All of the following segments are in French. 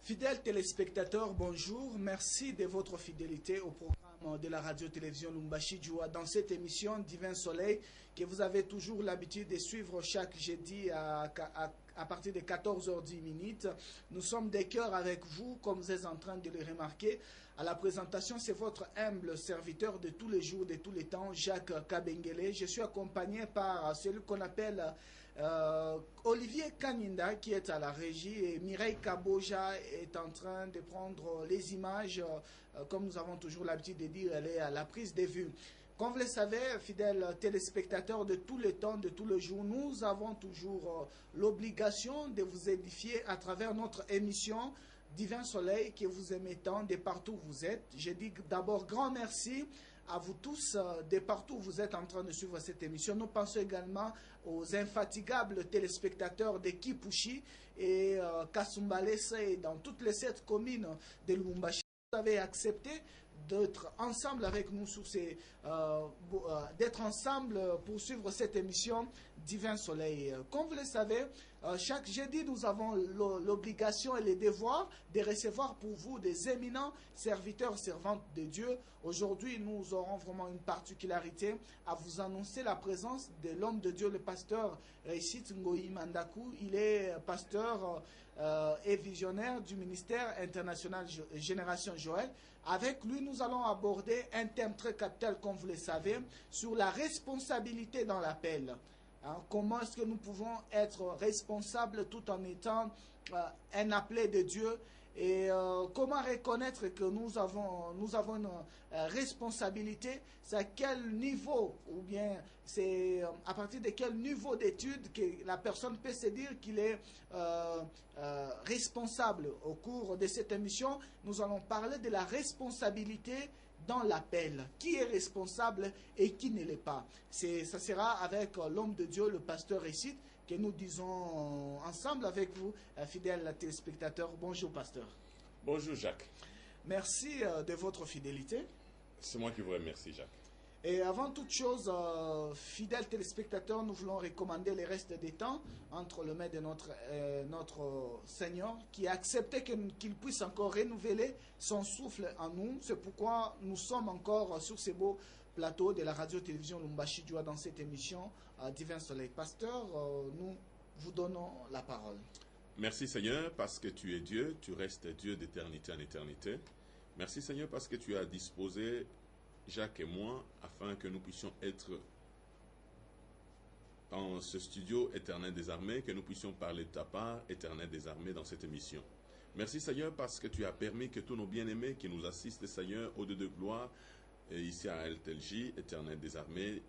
Fidèles téléspectateurs, bonjour. Merci de votre fidélité au programme de la radio-télévision Lumbashi Djoua dans cette émission Divin Soleil que vous avez toujours l'habitude de suivre chaque jeudi à partir de 14h10. Nous sommes des cœurs avec vous, comme vous êtes en train de le remarquer. À la présentation, c'est votre humble serviteur de tous les jours, de tous les temps, Jacques Kabengele. Je suis accompagné par celui qu'on appelle Olivier Kaninda qui est à la régie et Mireille Kaboja est en train de prendre les images. Comme nous avons toujours l'habitude de dire, elle est à la prise des vues. Comme vous le savez, fidèles téléspectateurs de tous les temps, de tous les jours, nous avons toujours l'obligation de vous édifier à travers notre émission Divin Soleil que vous aimez tant de partout où vous êtes. Je dis d'abord grand merci à vous tous de partout où vous êtes en train de suivre cette émission. Nous pensons également aux infatigables téléspectateurs de Kipushi et Kasumbalesa et dans toutes les 7 communes de Lubumbashi. Vous avez accepté d'être ensemble avec nous sur d'être ensemble pour suivre cette émission Divin Soleil. Comme vous le savez, chaque jeudi, nous avons l'obligation et le devoir de recevoir pour vous des éminents serviteurs, servantes de Dieu. Aujourd'hui, nous aurons vraiment une particularité à vous annoncer la présence de l'homme de Dieu, le pasteur Reisit Ngoyi Mandaku. Il est pasteur et visionnaire du ministère international Génération Joël. Avec lui, nous allons aborder un thème très capital, comme vous le savez, sur la responsabilité dans l'appel. Comment est-ce que nous pouvons être responsables tout en étant un appelé de Dieu et comment reconnaître que nous avons une responsabilité, c'est à quel niveau ou bien c'est à partir de quel niveau d'études que la personne peut se dire qu'il est responsable. Au cours de cette émission, nous allons parler de la responsabilité dans l'appel. Qui est responsable et qui ne l'est pas. Ça sera avec l'homme de Dieu, le pasteur Récite, que nous disons ensemble avec vous, fidèles téléspectateurs. Bonjour, pasteur. Bonjour, Jacques. Merci de votre fidélité. C'est moi qui vous remercie, Jacques. Et avant toute chose, fidèles téléspectateurs, nous voulons recommander le reste des temps entre le maître de notre Seigneur qui a accepté qu'il puisse encore renouveler son souffle en nous. C'est pourquoi nous sommes encore sur ces beaux plateaux de la radio-télévision Lumbashi Djoua dans cette émission Divin Soleil. Pasteur, nous vous donnons la parole. Merci Seigneur parce que tu es Dieu, tu restes Dieu d'éternité en éternité. Merci Seigneur parce que tu as disposé Jacques et moi, afin que nous puissions être dans ce studio Éternel des armées, que nous puissions parler de ta part, Éternel des armées, dans cette émission. Merci Seigneur parce que tu as permis que tous nos bien-aimés qui nous assistent, Seigneur, au Dieu de gloire, ici à LTLJ, Éternel des armées,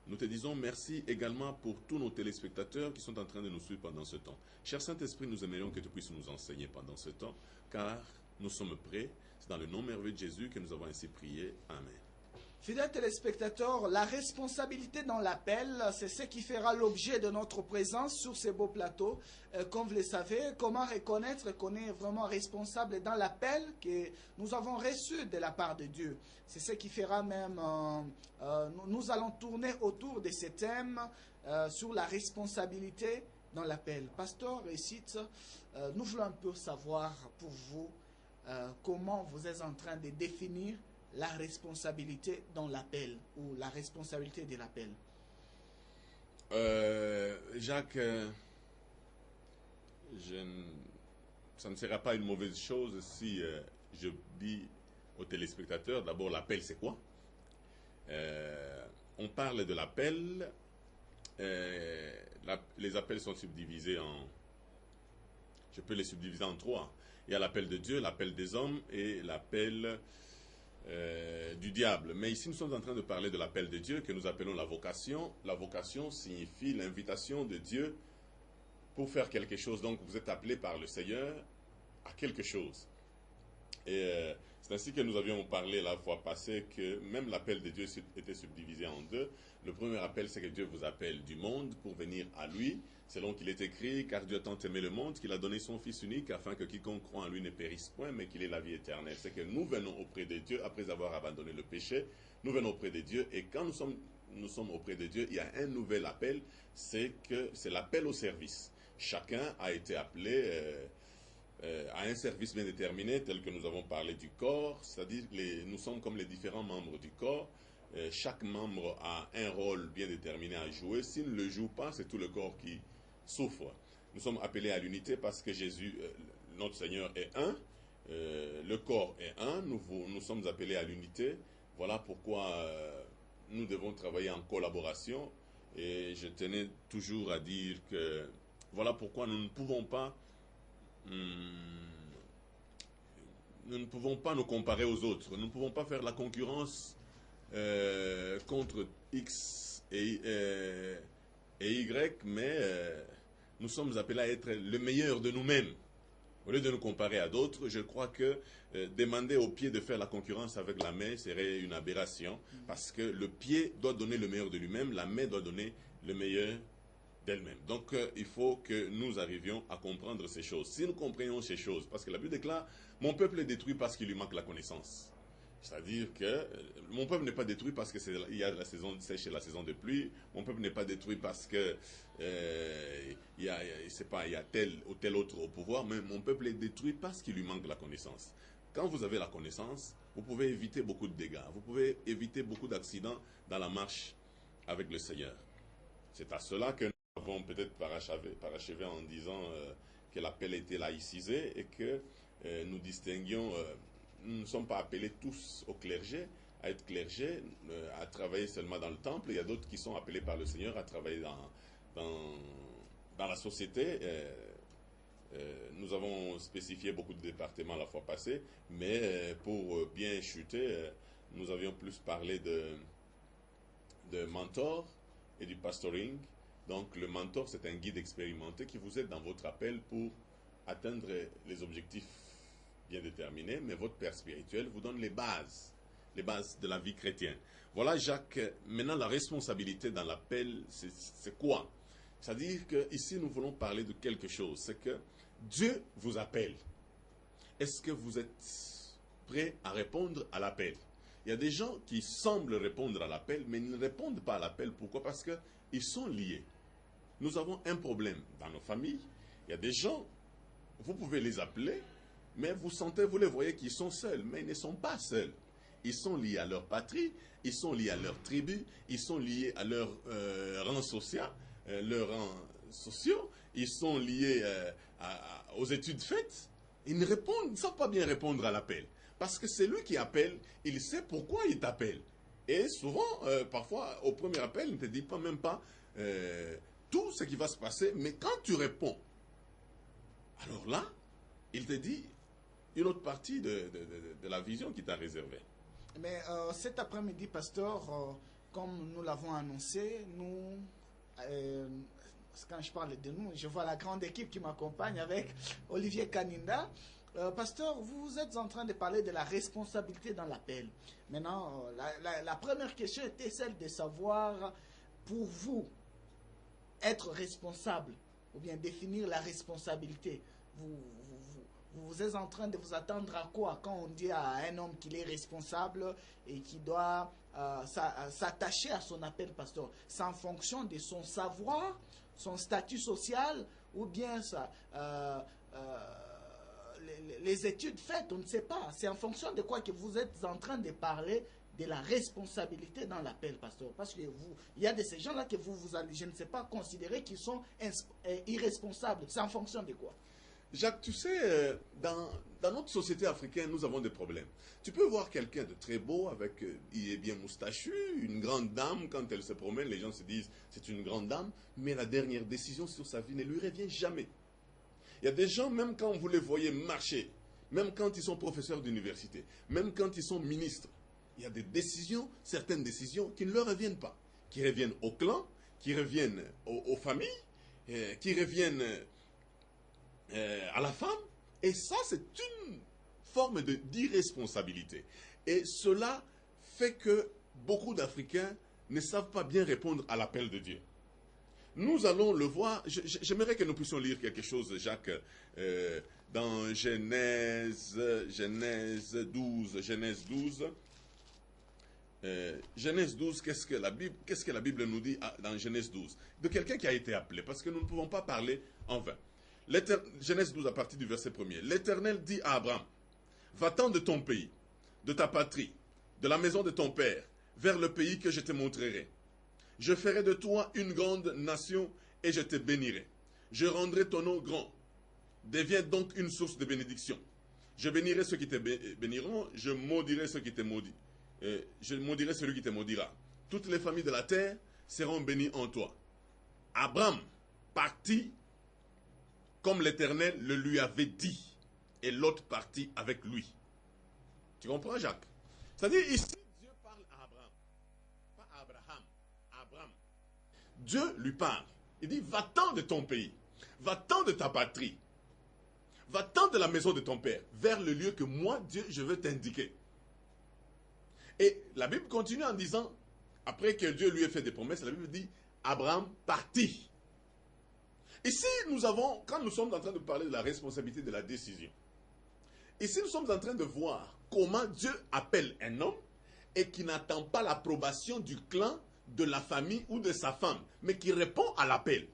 nous te disons merci également pour tous nos téléspectateurs qui sont en train de nous suivre pendant ce temps. Cher Saint-Esprit, nous aimerions que tu puisses nous enseigner pendant ce temps, car nous sommes prêts. C'est dans le nom merveilleux de Jésus que nous avons ainsi prié. Amen. Fidèles téléspectateurs, la responsabilité dans l'appel, c'est ce qui fera l'objet de notre présence sur ces beaux plateaux. Comme vous le savez, comment reconnaître qu'on est vraiment responsable dans l'appel que nous avons reçu de la part de Dieu. C'est ce qui fera même, nous allons tourner autour de ce thème sur la responsabilité dans l'appel. Pasteur Récite, nous voulons un peu savoir pour vous comment vous êtes en train de définir la responsabilité dans l'appel ou la responsabilité de l'appel. Jacques, ça ne sera pas une mauvaise chose si je dis aux téléspectateurs, d'abord l'appel c'est quoi? On parle de l'appel, les appels sont subdivisés je peux les subdiviser en 3. Il y a l'appel de Dieu, l'appel des hommes et l'appel du diable. Mais ici, nous sommes en train de parler de l'appel de Dieu que nous appelons la vocation. La vocation signifie l'invitation de Dieu pour faire quelque chose. Donc, vous êtes appelé par le Seigneur à quelque chose. Et c'est ainsi que nous avions parlé la fois passée que même l'appel de Dieu était subdivisé en 2. Le premier appel, c'est que Dieu vous appelle du monde pour venir à lui. Selon qu'il est écrit, car Dieu a tant aimé le monde qu'il a donné son Fils unique afin que quiconque croit en lui ne périsse point, mais qu'il ait la vie éternelle. C'est que nous venons auprès de Dieu après avoir abandonné le péché. Nous venons auprès de Dieu et quand nous sommes auprès de Dieu, il y a un nouvel appel, c'est l'appel au service. Chacun a été appelé à un service bien déterminé, tel que nous avons parlé du corps, c'est-à-dire que nous sommes comme les différents membres du corps. Chaque membre a un rôle bien déterminé à jouer. S'il ne le joue pas, c'est tout le corps qui souffre. Nous sommes appelés à l'unité parce que Jésus, notre Seigneur, est un. Le corps est un. Nous sommes appelés à l'unité. Voilà pourquoi nous devons travailler en collaboration. Et je tenais toujours à dire que voilà pourquoi nous ne pouvons pas nous comparer aux autres. Nous ne pouvons pas faire la concurrence contre X et Y, mais nous sommes appelés à être le meilleur de nous-mêmes. Au lieu de nous comparer à d'autres, je crois que demander au pied de faire la concurrence avec la main serait une aberration, parce que le pied doit donner le meilleur de lui-même, la main doit donner le meilleur d'elle-même. Donc il faut que nous arrivions à comprendre ces choses. Si nous comprenions ces choses, parce que la Bible déclare, mon peuple est détruit parce qu'il lui manque la connaissance. C'est-à-dire que mon peuple n'est pas détruit parce qu'il y a la saison de sèche et la saison de pluie. Mon peuple n'est pas détruit parce que il y a tel ou tel autre au pouvoir, mais mon peuple est détruit parce qu'il lui manque la connaissance. Quand vous avez la connaissance, vous pouvez éviter beaucoup de dégâts. Vous pouvez éviter beaucoup d'accidents dans la marche avec le Seigneur. C'est à cela que nous avons peut-être parachevé en disant que l'appel était laïcisé et que nous distinguions... nous ne sommes pas appelés tous au clergé, à être clergé, à travailler seulement dans le temple. Il y a d'autres qui sont appelés par le Seigneur à travailler dans la société. Nous avons spécifié beaucoup de départements la fois passée, mais pour bien chuter, nous avions plus parlé de mentor et du pastoring. Donc le mentor, c'est un guide expérimenté qui vous aide dans votre appel pour atteindre les objectifs bien déterminé, mais votre père spirituel vous donne les bases de la vie chrétienne. Voilà, Jacques, maintenant la responsabilité dans l'appel, c'est quoi? C'est-à-dire qu'ici nous voulons parler de quelque chose, c'est que Dieu vous appelle. Est-ce que vous êtes prêt à répondre à l'appel? Il y a des gens qui semblent répondre à l'appel, mais ils ne répondent pas à l'appel. Pourquoi? Parce qu'ils sont liés. Nous avons un problème dans nos familles. Il y a des gens, vous pouvez les appeler, mais vous les voyez qu'ils sont seuls, mais ils ne sont pas seuls. Ils sont liés à leur patrie, ils sont liés à leur tribu, ils sont liés à leur rang social, leurs rangs sociaux, ils sont liés aux études faites. Ils ne savent pas bien répondre à l'appel. Parce que c'est lui qui appelle, il sait pourquoi il t'appelle. Et souvent, parfois, au premier appel, il ne te dit même pas tout ce qui va se passer, mais quand tu réponds, alors là, il te dit une autre partie de la vision qui t'a réservée. Mais cet après-midi, pasteur, comme nous l'avons annoncé, nous, quand je parle de nous, je vois la grande équipe qui m'accompagne avec Olivier Kaninda. Pasteur, vous êtes en train de parler de la responsabilité dans l'appel. Maintenant, la première question était celle de savoir, pour vous, être responsable, ou bien définir la responsabilité. Vous êtes en train de vous attendre à quoi quand on dit à un homme qu'il est responsable et qu'il doit s'attacher à son appel, pasteur? C'est en fonction de son savoir, son statut social, ou bien les études faites, on ne sait pas. C'est en fonction de quoi que vous êtes en train de parler de la responsabilité dans l'appel, pasteur. Parce que il y a de ces gens-là que vous allez, je ne sais pas, considérer qu'ils sont irresponsables. C'est en fonction de quoi? Jacques, tu sais, dans notre société africaine, nous avons des problèmes. Tu peux voir quelqu'un de très beau, il est bien moustachu, une grande dame, quand elle se promène, les gens se disent c'est une grande dame, mais la dernière décision sur sa vie ne lui revient jamais. Il y a des gens, même quand vous les voyez marcher, même quand ils sont professeurs d'université, même quand ils sont ministres, il y a des décisions, certaines décisions qui ne leur reviennent pas, qui reviennent au clan, qui reviennent aux familles, qui reviennent à la femme, et ça c'est une forme d'irresponsabilité. Et cela fait que beaucoup d'Africains ne savent pas bien répondre à l'appel de Dieu. Nous allons le voir, j'aimerais que nous puissions lire quelque chose, Jacques, dans Genèse 12. Genèse 12, qu'est-ce que la Bible nous dit dans Genèse 12? De quelqu'un qui a été appelé, parce que nous ne pouvons pas parler en vain. Genèse 12 à partir du verset 1er. L'Éternel dit à Abraham, va-t'en de ton pays, de ta patrie, de la maison de ton père, vers le pays que je te montrerai. Je ferai de toi une grande nation et je te bénirai. Je rendrai ton nom grand. Deviens donc une source de bénédiction. Je bénirai ceux qui te béniront, je maudirai ceux qui te maudissent. Je maudirai celui qui te maudira. Toutes les familles de la terre seront bénies en toi. Abraham partit comme l'Éternel le lui avait dit, et l'autre partit avec lui. Tu comprends, Jacques? C'est-à-dire ici, Dieu parle à Abraham, pas à Abraham, à Abraham. Dieu lui parle. Il dit, va-t'en de ton pays, va-t'en de ta patrie, va-t'en de la maison de ton père, vers le lieu que moi, Dieu, je veux t'indiquer. Et la Bible continue en disant, après que Dieu lui ait fait des promesses, la Bible dit, Abraham partit. Ici, quand nous sommes en train de parler de la responsabilité de la décision, ici, nous sommes en train de voir comment Dieu appelle un homme et qui n'attend pas l'approbation du clan, de la famille ou de sa femme, mais qui répond à l'appel.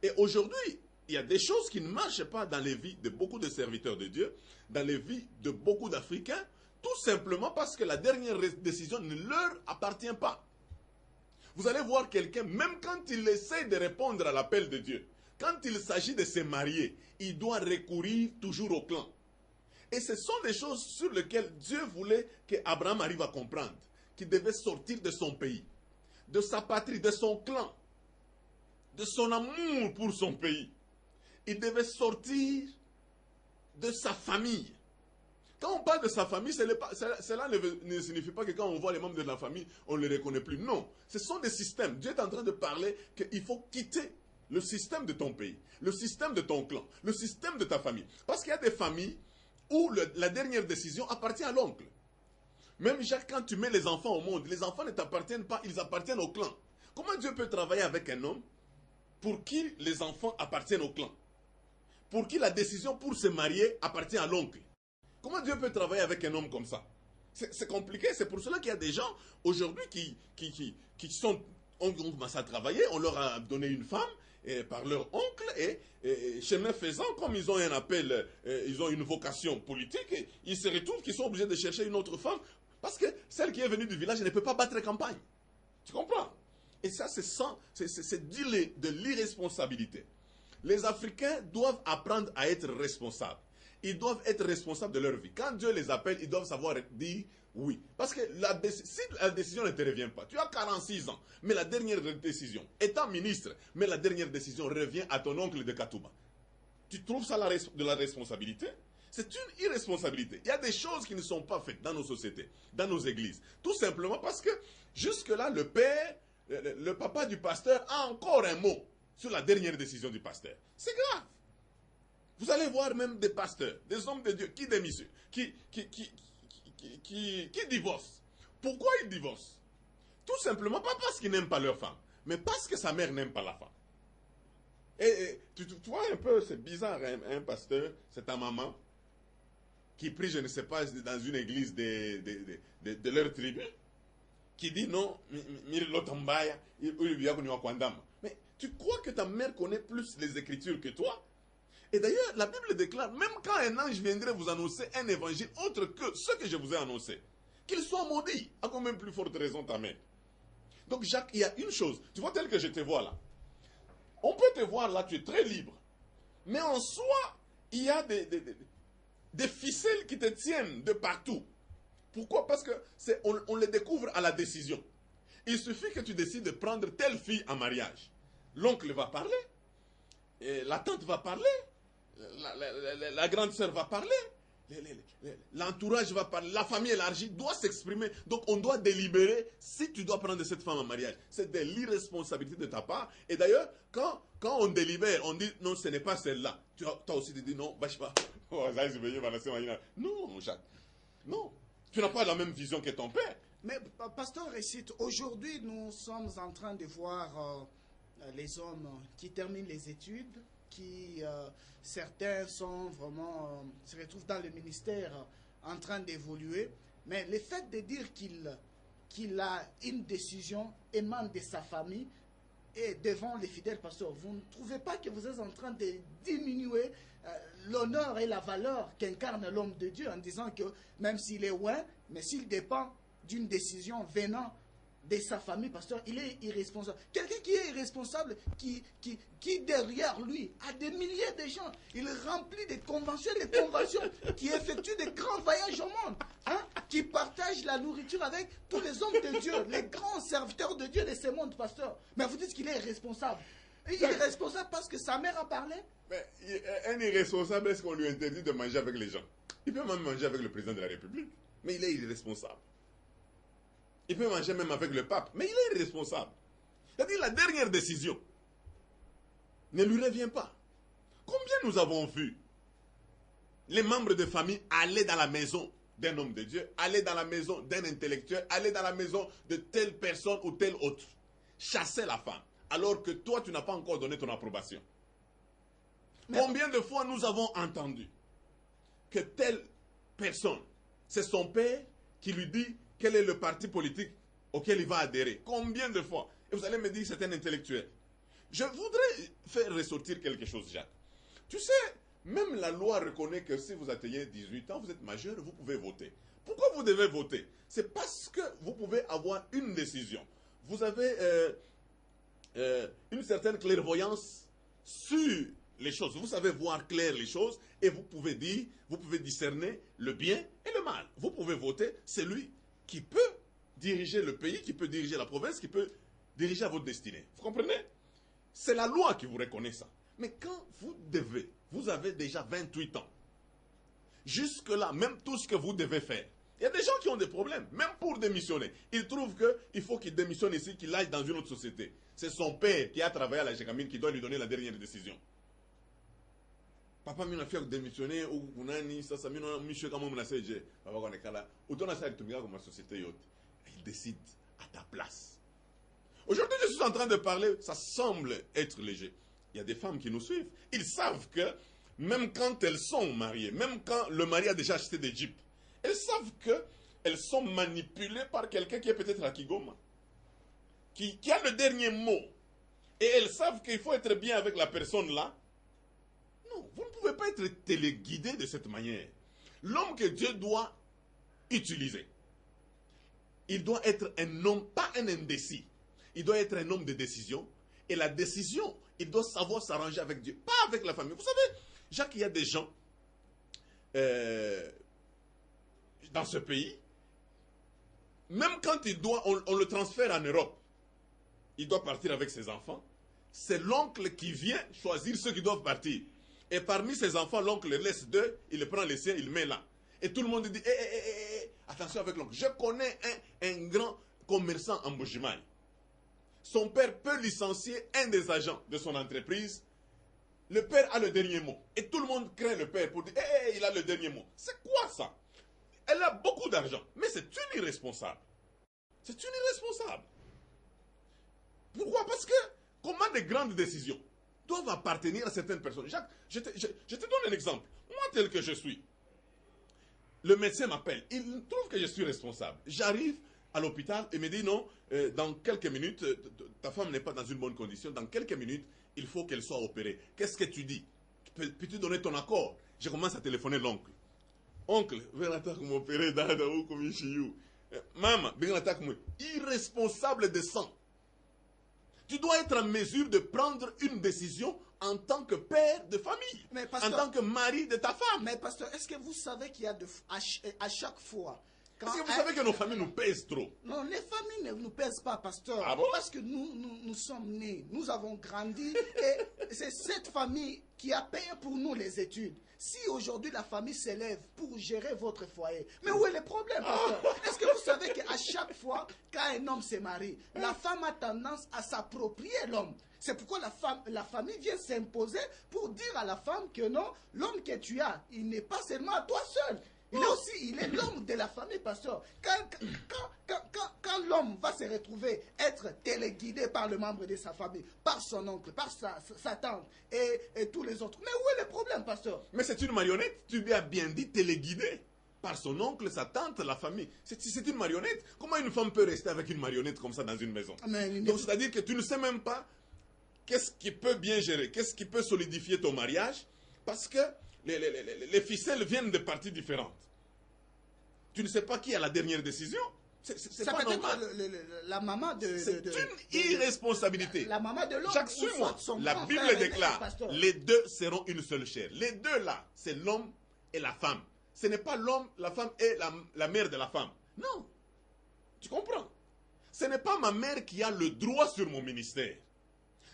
Et aujourd'hui, il y a des choses qui ne marchent pas dans les vies de beaucoup de serviteurs de Dieu, dans les vies de beaucoup d'Africains, tout simplement parce que la dernière décision ne leur appartient pas. Vous allez voir quelqu'un, même quand il essaie de répondre à l'appel de Dieu, quand il s'agit de se marier, il doit recourir toujours au clan. Et ce sont des choses sur lesquelles Dieu voulait qu'Abraham arrive à comprendre, qu'il devait sortir de son pays, de sa patrie, de son clan, de son amour pour son pays. Il devait sortir de sa famille. Quand on parle de sa famille, cela ne signifie pas que quand on voit les membres de la famille, on ne les reconnaît plus. Non, ce sont des systèmes. Dieu est en train de parler qu'il faut quitter le système de ton pays, le système de ton clan, le système de ta famille. Parce qu'il y a des familles où la dernière décision appartient à l'oncle. Même Jacques, quand tu mets les enfants au monde, les enfants ne t'appartiennent pas, ils appartiennent au clan. Comment Dieu peut travailler avec un homme pour qui les enfants appartiennent au clan? Pour qui la décision pour se marier appartient à l'oncle? Comment Dieu peut travailler avec un homme comme ça? C'est compliqué. C'est pour cela qu'il y a des gens aujourd'hui ont commencé à travailler, on leur a donné une femme par leur oncle et chemin faisant, comme ils ont un appel, ils ont une vocation politique, ils se retrouvent qu'ils sont obligés de chercher une autre femme parce que celle qui est venue du village ne peut pas battre campagne. Tu comprends? Et ça, c'est de l'irresponsabilité. Les Africains doivent apprendre à être responsables. Ils doivent être responsables de leur vie. Quand Dieu les appelle, ils doivent savoir dire oui. Parce que si la décision ne te revient pas, tu as 46 ans, mais la dernière décision, étant ministre, mais la dernière décision revient à ton oncle de Katouba. Tu trouves ça de la responsabilité? C'est une irresponsabilité. Il y a des choses qui ne sont pas faites dans nos sociétés, dans nos églises. Tout simplement parce que jusque-là, le père, le papa du pasteur a encore un mot sur la dernière décision du pasteur. C'est grave. Vous allez voir même des pasteurs, des hommes de Dieu qui démissionnent, qui divorcent. Pourquoi ils divorcent? Tout simplement pas parce qu'ils n'aiment pas leur femme, mais parce que sa mère n'aime pas la femme. Et tu vois un peu, c'est bizarre, hein, un pasteur, c'est ta maman, qui prie, je ne sais pas, dans une église de leur tribu, qui dit non, mais tu crois que ta mère connaît plus les Écritures que toi? Et d'ailleurs, la Bible déclare, même quand un ange viendrait vous annoncer un évangile autre que ce que je vous ai annoncé, qu'il soit maudit, à combien plus forte raison ta mère. Donc Jacques, il y a une chose, tu vois tel que je te vois là, on peut te voir là, tu es très libre, mais en soi, il y a des ficelles qui te tiennent de partout. Pourquoi? Parce que on les découvre à la décision. Il suffit que tu décides de prendre telle fille en mariage. L'oncle va parler, et la tante va parler, la grande sœur va parler, l'entourage va parler, la famille élargie doit s'exprimer. Donc on doit délibérer si tu dois prendre cette femme en mariage. C'est de l'irresponsabilité de ta part. Et d'ailleurs, quand on délibère, on dit non, ce n'est pas celle-là. Toi aussi tu dis non, bah je sais pas. Non, Jacques. Non. Tu n'as pas la même vision que ton père. Mais pasteur Récite, aujourd'hui nous sommes en train de voir les hommes qui terminent les études, qui certains sont vraiment se retrouvent dans le ministère en train d'évoluer, mais le fait de dire qu'il a une décision émane de sa famille et devant les fidèles pasteurs, vous ne trouvez pas que vous êtes en train de diminuer l'honneur et la valeur qu'incarne l'homme de Dieu en disant que même s'il est loin, mais s'il dépend d'une décision venant de sa famille, pasteur, il est irresponsable. Quelqu'un qui est irresponsable, qui derrière lui a des milliers de gens, il remplit des conventions, qui effectue des grands voyages au monde, hein, qui partage la nourriture avec tous les hommes de Dieu, les grands serviteurs de Dieu de ce monde, pasteur. Mais vous dites qu'il est irresponsable. Il est responsable parce que sa mère a parlé. Mais un irresponsable, est-ce qu'on lui interdit de manger avec les gens? Il peut même manger avec le président de la République, mais il est irresponsable. Il peut manger même avec le pape, mais il est irresponsable. C'est-à-dire la dernière décision ne lui revient pas. Combien nous avons vu les membres de famille aller dans la maison d'un homme de Dieu, aller dans la maison d'un intellectuel, aller dans la maison de telle personne ou telle autre, chasser la femme, alors que toi tu n'as pas encore donné ton approbation. Mais combien de fois nous avons entendu que telle personne, c'est son père qui lui dit quel est le parti politique auquel il va adhérer. Combien de fois? Et vous allez me dire que c'est un intellectuel. Je voudrais faire ressortir quelque chose, Jacques. Tu sais, même la loi reconnaît que si vous atteignez 18 ans, vous êtes majeur, vous pouvez voter. Pourquoi vous devez voter? C'est parce que vous pouvez avoir une décision. Vous avez une certaine clairvoyance sur les choses. Vous savez voir clair les choses et vous pouvez dire, vous pouvez discerner le bien et le mal. Vous pouvez voter celui qui peut diriger le pays, qui peut diriger la province, qui peut diriger à votre destinée. Vous comprenez? C'est la loi qui vous reconnaît ça. Mais quand vous avez déjà 28 ans, jusque-là, même tout ce que vous devez faire, il y a des gens qui ont des problèmes, même pour démissionner. Ils trouvent qu'il faut qu'il démissionne ici, qu'il aille dans une autre société. C'est son père qui a travaillé à la Gécamine qui doit lui donner la dernière décision. Papa m'a fait démissionner ou nani sasa mino monsieur kama mnaseje papa kwa nekala utona sasa kutumika comme société yote. Il décide à ta place. Aujourd'hui, je suis en train de parler, ça semble être léger. Il y a des femmes qui nous suivent, ils savent que même quand elles sont mariées, même quand le mari a déjà acheté des jeeps, elles savent que elles sont manipulées par quelqu'un qui est peut-être à Kigoma, qui a le dernier mot. Et elles savent qu'il faut être bien avec la personne là. Non, vous ne pouvez pas être téléguidé de cette manière. L'homme que Dieu doit utiliser, il doit être un homme, pas un indécis. Il doit être un homme de décision. Et la décision, il doit savoir s'arranger avec Dieu, pas avec la famille. Vous savez, Jacques, il y a des gens dans ce pays, même quand on le transfère en Europe, il doit partir avec ses enfants. C'est l'oncle qui vient choisir ceux qui doivent partir. Et parmi ses enfants, l'oncle laisse deux, il prend les siens, il met là. Et tout le monde dit, attention avec l'oncle. Je connais un grand commerçant en Bujimaï. Son père peut licencier un des agents de son entreprise. Le père a le dernier mot. Et tout le monde craint le père pour dire, il a le dernier mot. C'est quoi ça? Elle a beaucoup d'argent, mais c'est une irresponsable. C'est une irresponsable. Pourquoi? Parce que comment des grandes décisions doivent appartenir à certaines personnes. Jacques, je te donne un exemple. Moi, tel que je suis, le médecin m'appelle. Il trouve que je suis responsable. J'arrive à l'hôpital et me dit non, dans quelques minutes, ta femme n'est pas dans une bonne condition. Dans quelques minutes, il faut qu'elle soit opérée. Qu'est-ce que tu dis? Peux-tu donner ton accord? Je commence à téléphoner l'oncle. Oncle, viens m'opérer dans comme maman, viens irresponsable de sang. Tu dois être en mesure de prendre une décision en tant que père de famille, mais pasteur, en tant que mari de ta femme. Mais pasteur, est-ce que vous savez qu'il y a à chaque fois... Est-ce que vous savez que nos familles nous pèsent trop? Non, les familles ne nous pèsent pas, pasteur. Ah bon? Parce que nous sommes nés, nous avons grandi, et c'est cette famille qui a payé pour nous les études. Si aujourd'hui la famille s'élève pour gérer votre foyer, mais où est le problème, pasteur? Est-ce que vous savez qu'à chaque fois quand un homme se marie, la femme a tendance à s'approprier l'homme? C'est pourquoi la famille vient s'imposer pour dire à la femme que non, l'homme que tu as, il n'est pas seulement à toi seul. Il est l'homme de la famille, pasteur. Quand l'homme va se retrouver être téléguidé par le membre de sa famille, par son oncle, par sa tante et tous les autres, mais où est le problème, pasteur? Mais c'est une marionnette, tu lui as bien dit téléguidé par son oncle, sa tante, la famille. C'est une marionnette. Comment une femme peut rester avec une marionnette comme ça dans une maison? Donc c'est-à-dire que tu ne sais même pas qu'est-ce qui peut bien gérer, qu'est-ce qui peut solidifier ton mariage, parce que les ficelles viennent de parties différentes. Tu ne sais pas qui a la dernière décision. C'est pas normal. La maman de... C'est une irresponsabilité. La maman de l'homme. Chaque mois, la Bible déclare, les deux seront une seule chair. Les deux là, c'est l'homme et la femme. Ce n'est pas l'homme, la femme et la mère de la femme. Non. Tu comprends? Ce n'est pas ma mère qui a le droit sur mon ministère.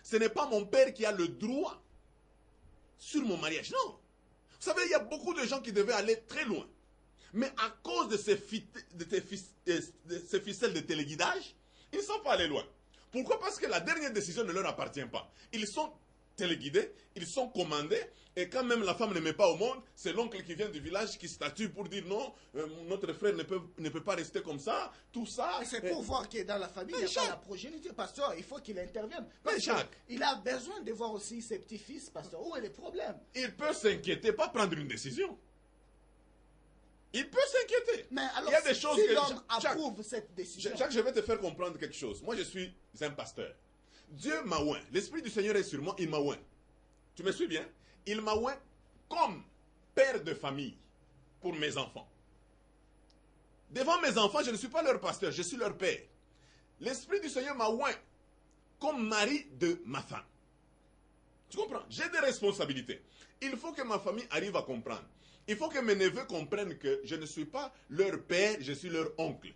Ce n'est pas mon père qui a le droit sur mon mariage. Non. Vous savez, il y a beaucoup de gens qui devaient aller très loin. Mais à cause de ces ficelles de téléguidage, ils ne sont pas allés loin. Pourquoi? Parce que la dernière décision ne leur appartient pas. Ils sont téléguidés, ils sont commandés, et quand même la femme ne met pas au monde, c'est l'oncle qui vient du village qui statue pour dire non, notre frère ne peut pas rester comme ça, tout ça. C'est pour voir qu'il est dans la famille, il n'y a pas la progéniture, pasteur, il faut qu'il intervienne. Il a besoin de voir aussi ses petits-fils, pasteur, où est le problème? Il peut s'inquiéter, pas prendre une décision. Il peut s'inquiéter. Mais alors, il y a des choses si que l'homme approuve cette décision. Jacques, je vais te faire comprendre quelque chose. Moi, je suis un pasteur. Dieu m'a oint. L'Esprit du Seigneur est sur moi, il m'a oint. Tu me suis bien? Il m'a oint comme père de famille pour mes enfants. Devant mes enfants, je ne suis pas leur pasteur, je suis leur père. L'Esprit du Seigneur m'a oint comme mari de ma femme. Tu comprends? J'ai des responsabilités. Il faut que ma famille arrive à comprendre. Il faut que mes neveux comprennent que je ne suis pas leur père, je suis leur oncle.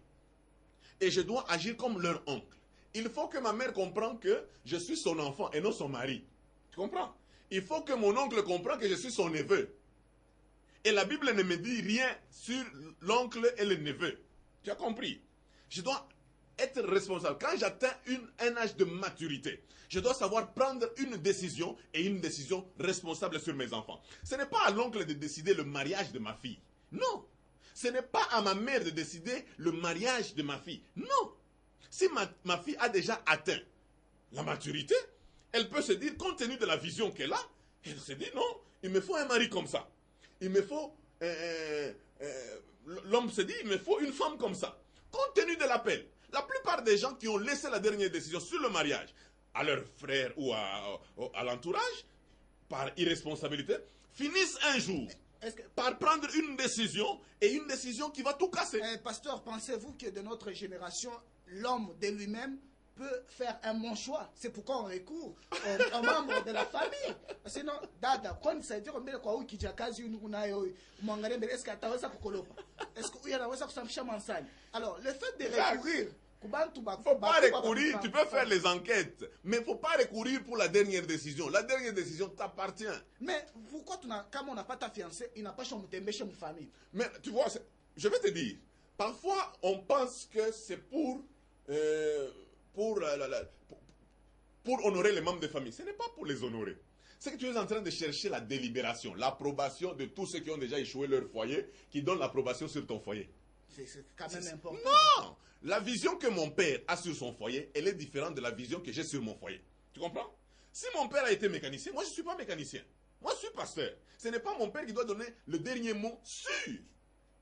Et je dois agir comme leur oncle. Il faut que ma mère comprenne que je suis son enfant et non son mari. Tu comprends? Il faut que mon oncle comprenne que je suis son neveu. Et la Bible ne me dit rien sur l'oncle et le neveu. Tu as compris? Je dois être responsable. Quand j'atteins un âge de maturité, je dois savoir prendre une décision et une décision responsable sur mes enfants. Ce n'est pas à l'oncle de décider le mariage de ma fille. Non. Ce n'est pas à ma mère de décider le mariage de ma fille. Non. Si ma fille a déjà atteint la maturité, elle peut se dire, compte tenu de la vision qu'elle a, elle se dit non, il me faut un mari comme ça. Il me faut... l'homme se dit, il me faut une femme comme ça. Compte tenu de l'appel. La plupart des gens qui ont laissé la dernière décision sur le mariage à leur frère ou à l'entourage, par irresponsabilité, finissent un jour par prendre une décision, et une décision qui va tout casser. Pasteur, pensez-vous que de notre génération, l'homme de lui-même peut faire un bon choix? C'est pourquoi on recourt aux membres de la famille. Sinon, dada, quand ça dit qu'on quoi qui jakazi unayo mangare est-ce que ataweza kukolopa? Est-ce que yanaweza kusamsha mansani? Alors, le fait de recourir, il ne faut pas recourir, tu peux faire les enquêtes, mais il ne faut pas recourir pour la dernière décision. La dernière décision t'appartient. Mais pourquoi, comme on n'a pas ta fiancée, il n'a pas chez une famille? Mais tu vois, je vais te dire, parfois on pense que c'est pour honorer les membres de famille. Ce n'est pas pour les honorer. C'est que tu es en train de chercher la délibération, l'approbation de tous ceux qui ont déjà échoué leur foyer, qui donnent l'approbation sur ton foyer. C'est quand même important. Non! La vision que mon père a sur son foyer, elle est différente de la vision que j'ai sur mon foyer. Tu comprends? Si mon père a été mécanicien, moi je ne suis pas mécanicien. Moi je suis pasteur. Ce n'est pas mon père qui doit donner le dernier mot sur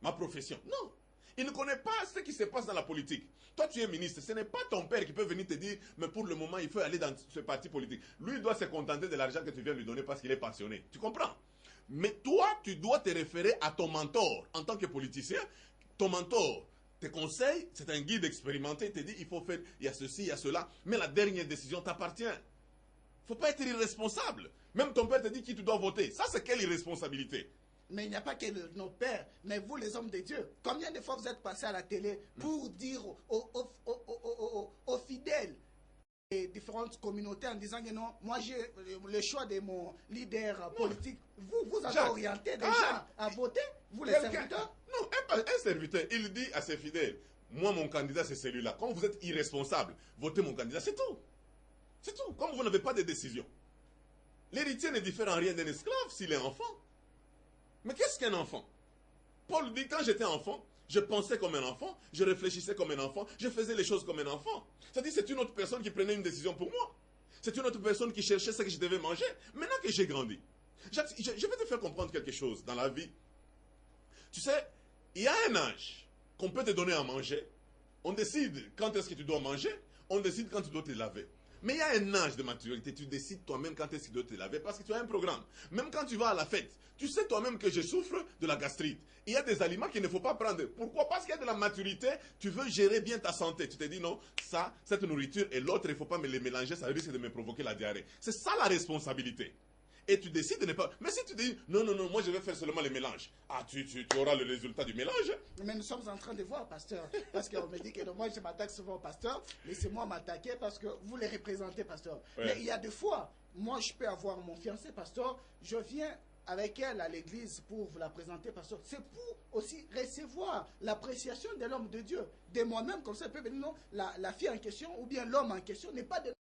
ma profession. Non. Il ne connaît pas ce qui se passe dans la politique. Toi, tu es ministre. Ce n'est pas ton père qui peut venir te dire, mais pour le moment, il faut aller dans ce parti politique. Lui, il doit se contenter de l'argent que tu viens lui donner parce qu'il est pensionné. Tu comprends? Mais toi, tu dois te référer à ton mentor. En tant que politicien, ton mentor te conseille, c'est un guide expérimenté, il te dit, il faut faire, il y a ceci, il y a cela. Mais la dernière décision t'appartient. Il ne faut pas être irresponsable. Même ton père te dit qui tu dois voter. Ça, c'est quelle irresponsabilité? Mais il n'y a pas que nos pères, mais vous les hommes de Dieu. Combien de fois vous êtes passés à la télé pour dire aux fidèles des différentes communautés en disant que non, moi j'ai le choix de mon leader politique. Vous avez orienté des gens à voter, vous les serviteurs? Non, un serviteur, il dit à ses fidèles, moi mon candidat c'est celui-là. Quand vous êtes irresponsable, votez mon candidat, c'est tout. C'est tout. Comme vous n'avez pas de décision. L'héritier ne diffère en rien d'un esclave s'il est enfant. Mais qu'est-ce qu'un enfant? Paul dit, quand j'étais enfant, je pensais comme un enfant, je réfléchissais comme un enfant, je faisait les choses comme un enfant. C'est-à-dire c'est une autre personne qui prenait une décision pour moi. C'est une autre personne qui cherchait ce que je devais manger. Maintenant que j'ai grandi, je vais te faire comprendre quelque chose dans la vie. Tu sais, il y a un âge qu'on peut te donner à manger. On décide quand est-ce que tu dois manger, on décide quand tu dois te laver. Mais il y a un âge de maturité, tu décides toi-même quand est-ce que tu dois te laver parce que tu as un programme. Même quand tu vas à la fête, tu sais toi-même que je souffre de la gastrite. Il y a des aliments qu'il ne faut pas prendre. Pourquoi? Parce qu'il y a de la maturité, tu veux gérer bien ta santé. Tu te dis non, ça, cette nourriture et l'autre, il ne faut pas me les mélanger, ça risque de me provoquer la diarrhée. C'est ça la responsabilité. Et tu décides de ne pas... Mais si tu dis, non, non, non, moi je vais faire seulement les mélanges. Ah, tu auras le résultat du mélange. Mais nous sommes en train de voir, pasteur. Parce qu'on me dit que moi je m'attaque souvent au pasteur. Laissez-moi m'attaquer parce que vous les représentez, pasteur. Ouais. Mais il y a des fois, moi je peux avoir mon fiancé, pasteur. Je viens avec elle à l'église pour vous la présenter, pasteur. C'est pour aussi recevoir l'appréciation de l'homme de Dieu. De moi-même, comme ça, peut venir, non, la fille en question ou bien l'homme en question n'est pas de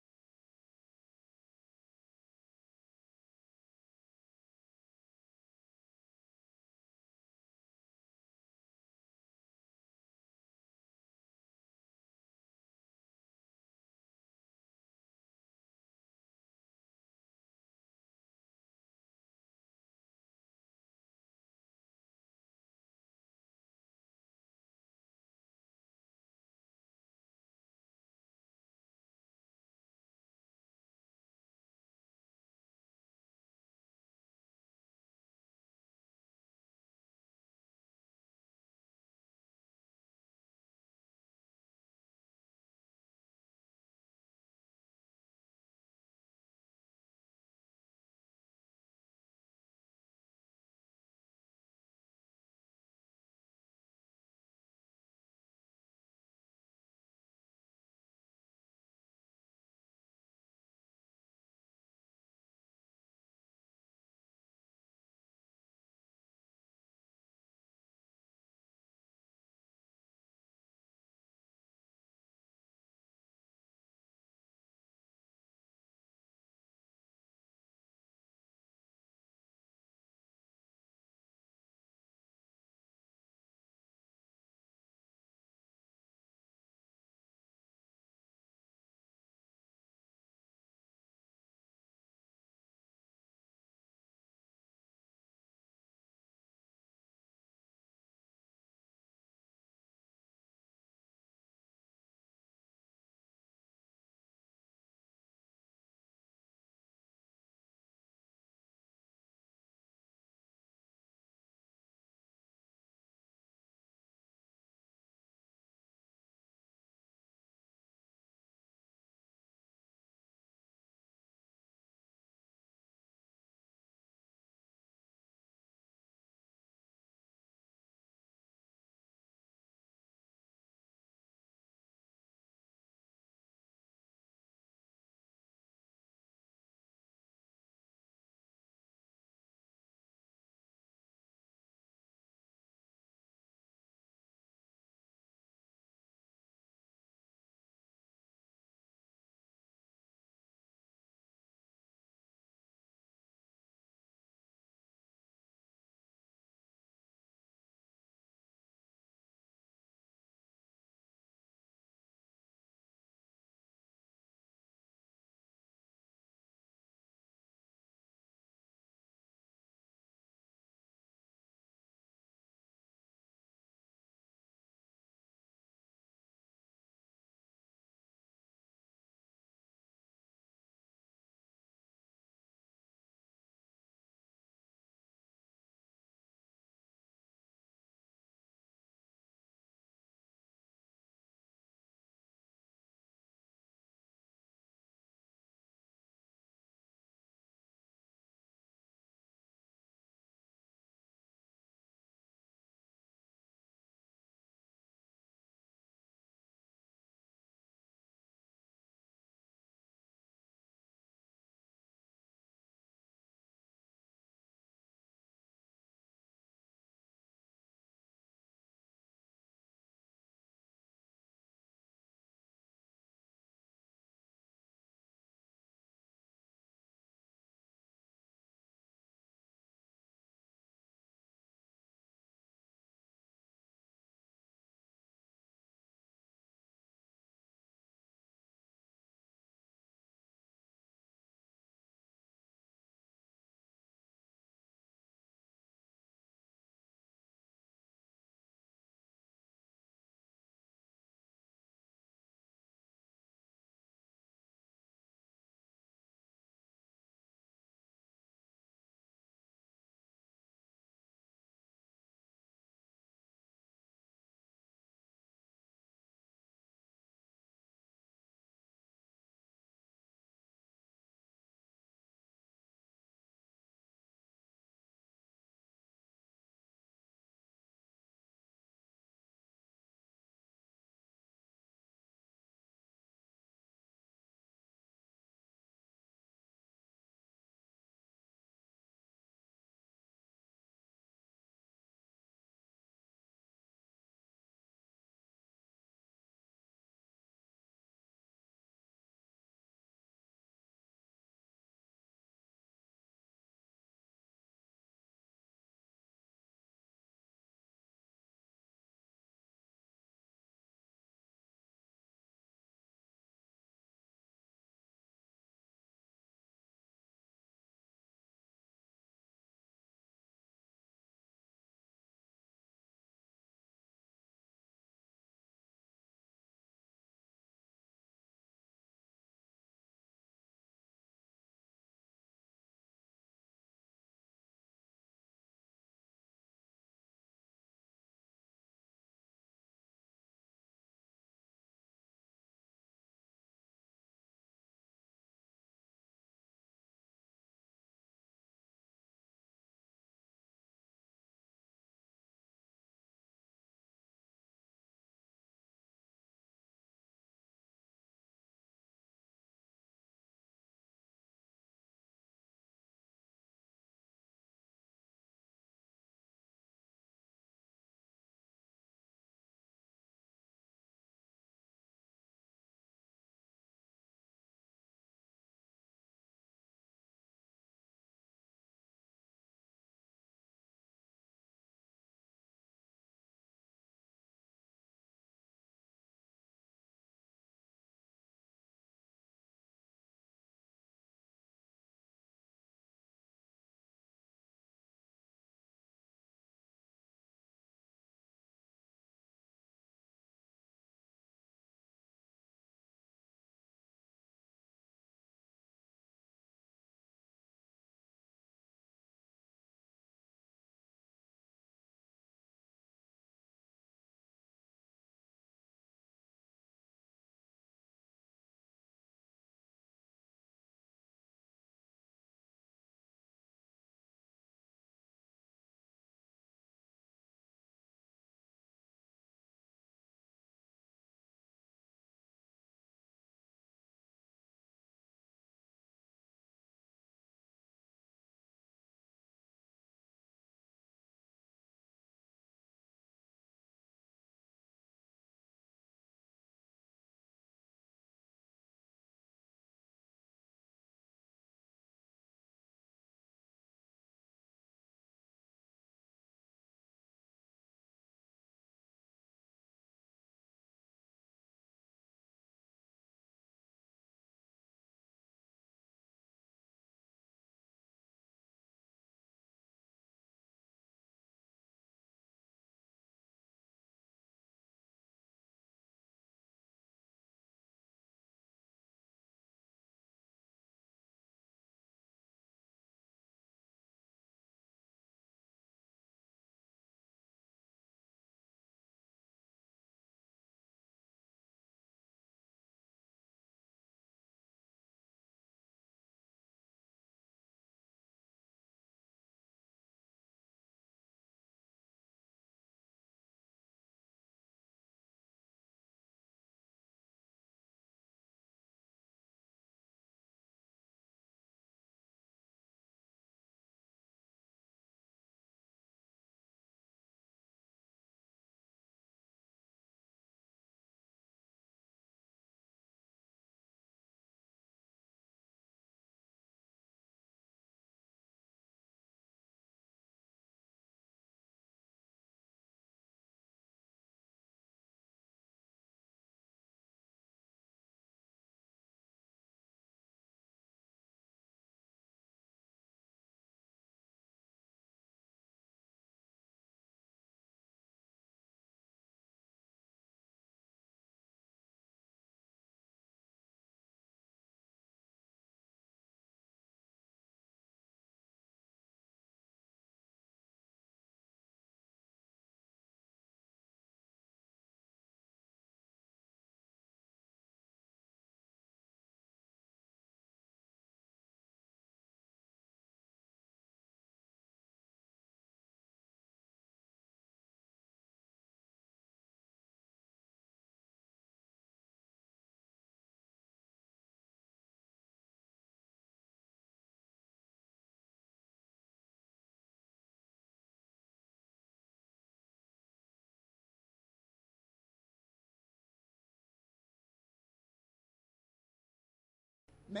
Mais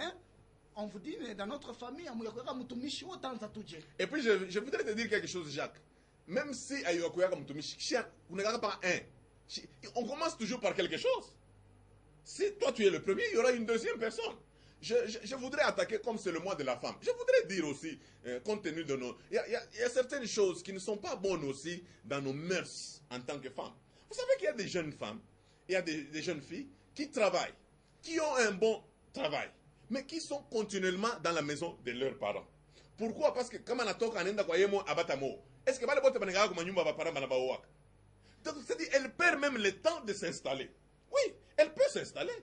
on vous dit, dans notre famille, et puis je voudrais te dire quelque chose, Jacques. Même si on ne pas un. On commence toujours par quelque chose. Si toi tu es le premier, il y aura une deuxième personne. Je voudrais attaquer, comme c'est le mois de la femme, je voudrais dire aussi, compte tenu de nos... Il y a certaines choses qui ne sont pas bonnes aussi dans nos mœurs en tant que femmes. Vous savez qu'il y a des jeunes femmes, il y a des jeunes filles qui travaillent, qui ont un bon travail, mais qui sont continuellement dans la maison de leurs parents. Pourquoi? Parce que comme on a toka anenda kwa yemo abatamo. Est-ce que bale bote banega ko manyumba ba parents bana wak? Donc c'est-à-dire elle perd même le temps de s'installer. Oui, elle peut s'installer.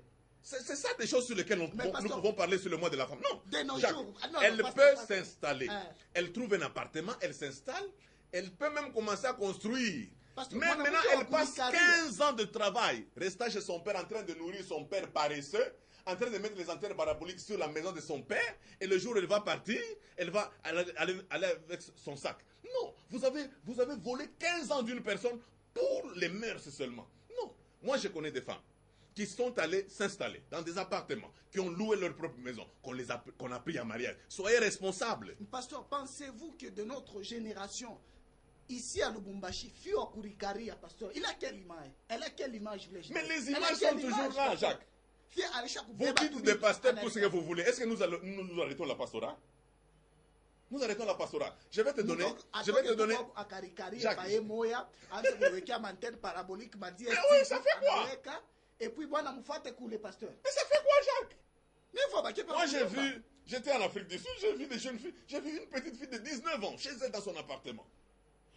C'est ça des choses sur lesquelles nous pouvons parler sur le mois de la femme. Non, Jacques, elle peut s'installer. Elle trouve un appartement, elle s'installe, elle peut même commencer à construire. Mais maintenant, elle passe 15 ans de travail, restant chez son père en train de nourrir son père paresseux, en train de mettre les antennes paraboliques sur la maison de son père, et le jour où elle va partir, elle va aller avec son sac. Non, vous avez volé 15 ans d'une personne pour les mœurs seulement. Non, moi je connais des femmes qui sont allés s'installer dans des appartements, qui ont loué leur propre maison, qu'on a pris en mariage. Soyez responsables. Pasteur, pensez-vous que de notre génération, ici à Lubumbashi, Fio Kurikari, pasteur, il a quelle image? Elle a quelle image? Mais les images sont toujours là, Jacques. Vous dites des pasteurs tout ce que vous voulez. Est-ce que nous arrêtons la pastorat? Nous arrêtons la pastorat. Je vais te donner. Jacques. Oui, ça fait quoi? Et puis, voilà, vous faites couler, pasteur. Mais ça fait quoi, Jacques? Moi, j'étais en Afrique du Sud, j'ai vu des jeunes filles. J'ai vu une petite fille de 19 ans chez elle dans son appartement.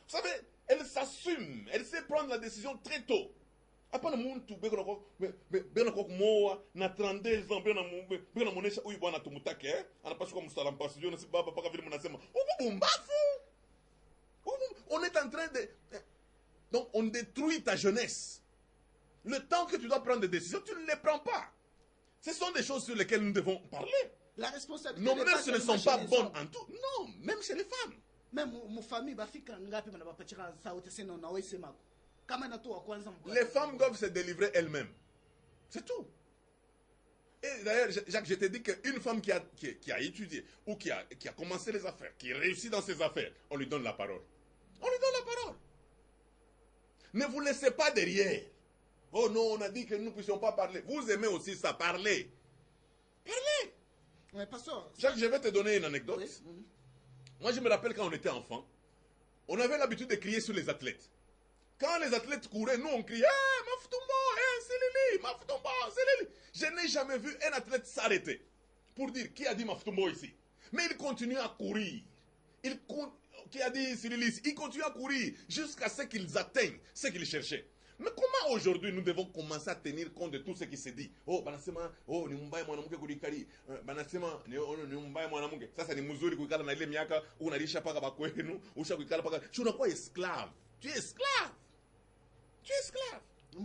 Vous savez, elle s'assume. Elle sait prendre la décision très tôt. Après, le monde, tout, na 32 ans, on est en train de... Donc, on détruit ta jeunesse. Le temps que tu dois prendre des décisions, tu ne les prends pas. Ce sont des choses sur lesquelles nous devons parler. La responsabilité. Nos mœurs ne sont pas bonnes en tout. Non, même chez les femmes. Même mon famille, les femmes doivent se délivrer elles-mêmes. C'est tout. Et d'ailleurs, Jacques, je t'ai dit qu'une femme qui a étudié ou qui a commencé les affaires, qui réussit dans ses affaires, on lui donne la parole. On lui donne la parole. Ne vous laissez pas derrière. Oh non, on a dit que nous ne puissions pas parler. Vous aimez aussi ça, parler. Parlez. Mais pasteur, Jacques, je vais te donner une anecdote. Oui. Moi, je me rappelle quand on était enfant, on avait l'habitude de crier sur les athlètes. Quand les athlètes couraient, nous on criait « Maftumbo, c'est Lili, Maftumbo, c'est Lili ». Je n'ai jamais vu un athlète s'arrêter pour dire qui a dit Maftumbo ici. Mais il continue à courir. Qui a dit Sililis, il continue à courir jusqu'à ce qu'ils atteignent ce qu'ils cherchaient. Mais comment aujourd'hui nous devons commencer à tenir compte de tout ce qui se dit? Oh, banasema, oh, ni mumbai mwanamke kurikari, banasema, ni mumbai mwanamke. Sasa ni mzuri kuikala na ile miaka, unalisha paka bakwenu, usha kuikala paka. Tu n'es pas esclave. Tu es esclave. Tu es esclave. Mais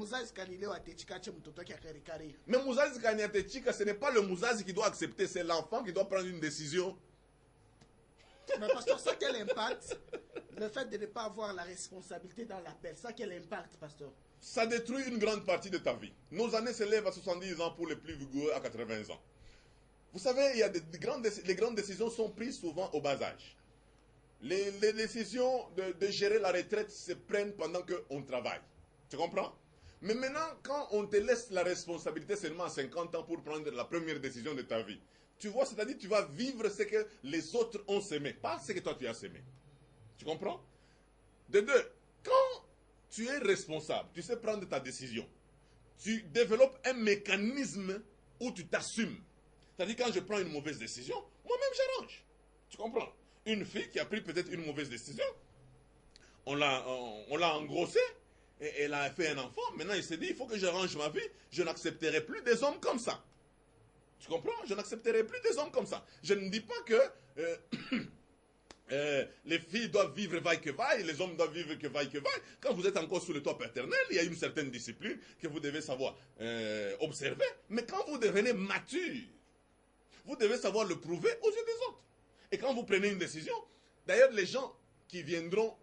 Mouzazi Kanyatechika, ce n'est pas le Mouzazi qui doit accepter, c'est l'enfant qui doit prendre une décision. Mais pasteur, ça quel impact? Le fait de ne pas avoir la responsabilité dans l'appel, ça quel impact, pasteur? Ça détruit une grande partie de ta vie. Nos années s'élèvent à 70 ans pour les plus vigoureux à 80 ans. Vous savez, il y a les grandes décisions sont prises souvent au bas âge. Les décisions de gérer la retraite se prennent pendant qu'on travaille. Tu comprends? Mais maintenant, quand on te laisse la responsabilité seulement à 50 ans pour prendre la première décision de ta vie, tu vois, c'est-à-dire que tu vas vivre ce que les autres ont semé, pas ce que toi tu as semé. Tu comprends? De deux, quand tu es responsable, tu sais prendre ta décision, tu développes un mécanisme où tu t'assumes. C'est-à-dire quand je prends une mauvaise décision, moi-même j'arrange. Tu comprends? Une fille qui a pris peut-être une mauvaise décision, on l'a engrossée, et elle a fait un enfant, maintenant il s'est dit, il faut que j'arrange ma vie, je n'accepterai plus des hommes comme ça. Tu comprends? Je n'accepterai plus des hommes comme ça. Je ne dis pas que les filles doivent vivre vaille que vaille, les hommes doivent vivre que vaille que vaille. Quand vous êtes encore sous le toit paternel, il y a une certaine discipline que vous devez savoir observer. Mais quand vous devenez mature, vous devez savoir le prouver aux yeux des autres. Et quand vous prenez une décision, d'ailleurs les gens qui viendront